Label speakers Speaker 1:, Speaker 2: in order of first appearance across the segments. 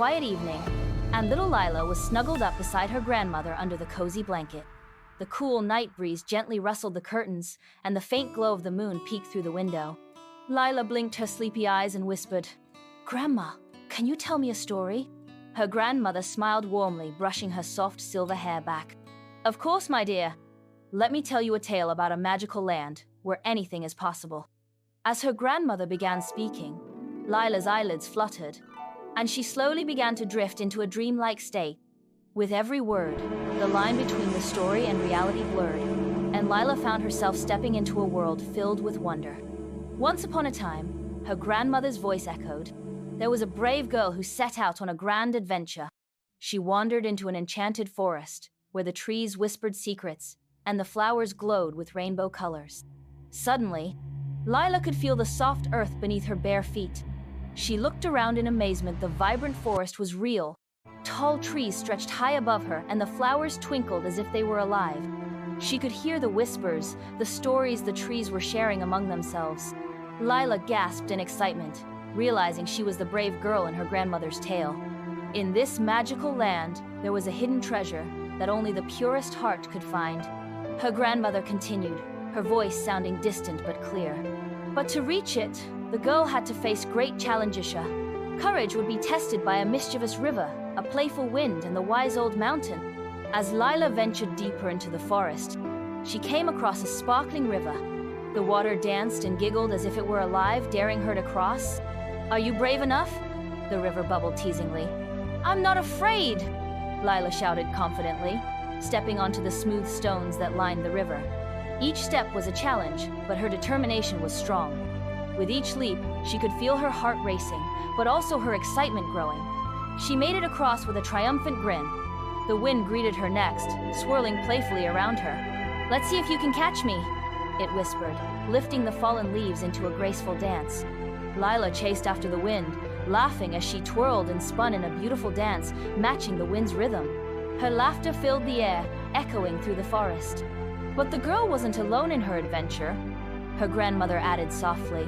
Speaker 1: quiet evening, and little Lila was snuggled up beside her grandmother under the cozy blanket. The cool night breeze gently rustled the curtains, and the faint glow of the moon peeked through the window. Lila blinked her sleepy eyes and whispered, "Grandma, can you tell me a story?" Her grandmother smiled warmly, brushing her soft silver hair back. "Of course, my dear. Let me tell you a tale about a magical land where anything is possible." As her grandmother began speaking, Lila's eyelids fluttered, and she slowly began to drift into a dreamlike state. With every word, the line between the story and reality blurred, and Lila found herself stepping into a world filled with wonder. Once upon a time, her grandmother's voice echoed. There was a brave girl who set out on a grand adventure. She wandered into an enchanted forest, where the trees whispered secrets, and the flowers glowed with rainbow colors. Suddenly, Lila could feel the soft earth beneath her bare feet. She looked around in amazement. The vibrant forest was real. Tall trees stretched high above her, and the flowers twinkled as if they were alive. She could hear the whispers, the stories the trees were sharing among themselves. Lila gasped in excitement, realizing she was the brave girl in her grandmother's tale. In this magical land, there was a hidden treasure that only the purest heart could find. Her grandmother continued, her voice sounding distant but clear. But to reach it, the girl had to face great challenges. Courage would be tested by a mischievous river, a playful wind, and the wise old mountain. As Lila ventured deeper into the forest, she came across a sparkling river. The water danced and giggled as if it were alive, daring her to cross. "Are you brave enough?" the river bubbled teasingly. "I'm not afraid," Lila shouted confidently, stepping onto the smooth stones that lined the river. Each step was a challenge, but her determination was strong. With each leap, she could feel her heart racing, but also her excitement growing. She made it across with a triumphant grin. The wind greeted her next, swirling playfully around her. "Let's see if you can catch me," it whispered, lifting the fallen leaves into a graceful dance. Lila chased after the wind, laughing as she twirled and spun in a beautiful dance, matching the wind's rhythm. Her laughter filled the air, echoing through the forest. But the girl wasn't alone in her adventure, her grandmother added softly.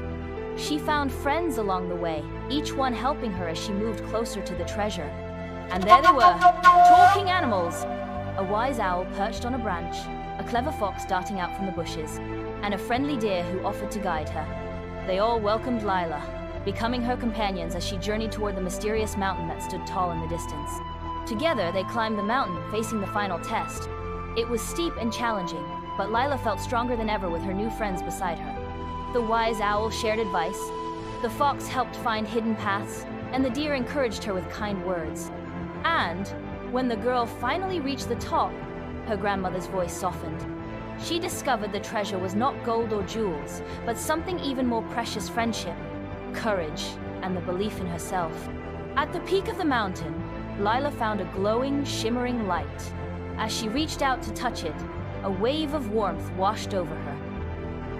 Speaker 1: She found friends along the way, each one helping her as she moved closer to the treasure. And there they were, talking animals. A wise owl perched on a branch, a clever fox darting out from the bushes, and a friendly deer who offered to guide her. They all welcomed Lila, becoming her companions as she journeyed toward the mysterious mountain that stood tall in the distance. Together, they climbed the mountain, facing the final test. It was steep and challenging, but Lila felt stronger than ever with her new friends beside her. The wise owl shared advice, the fox helped find hidden paths, and the deer encouraged her with kind words. And when the girl finally reached the top, her grandmother's voice softened. She discovered the treasure was not gold or jewels, but something even more precious: friendship, courage, and the belief in herself. At the peak of the mountain, Lila found a glowing, shimmering light. As she reached out to touch it, a wave of warmth washed over her.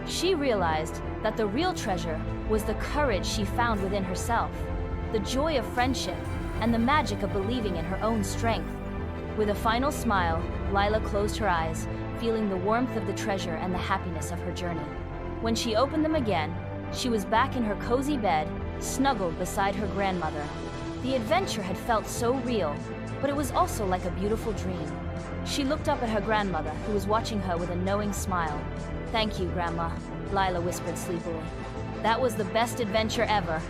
Speaker 1: She realized that the real treasure was the courage she found within herself, the joy of friendship, and the magic of believing in her own strength. With a final smile, Lila closed her eyes, feeling the warmth of the treasure and the happiness of her journey. When she opened them again, she was back in her cozy bed, snuggled beside her grandmother. The adventure had felt so real, but it was also like a beautiful dream. She looked up at her grandmother, who was watching her with a knowing smile. "Thank you, Grandma," Lila whispered sleepily. "That was the best adventure ever."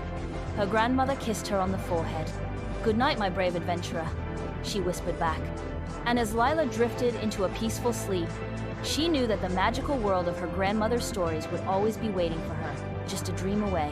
Speaker 1: Her grandmother kissed her on the forehead. "Good night, my brave adventurer," she whispered back. And as Lila drifted into a peaceful sleep, she knew that the magical world of her grandmother's stories would always be waiting for her, just a dream away.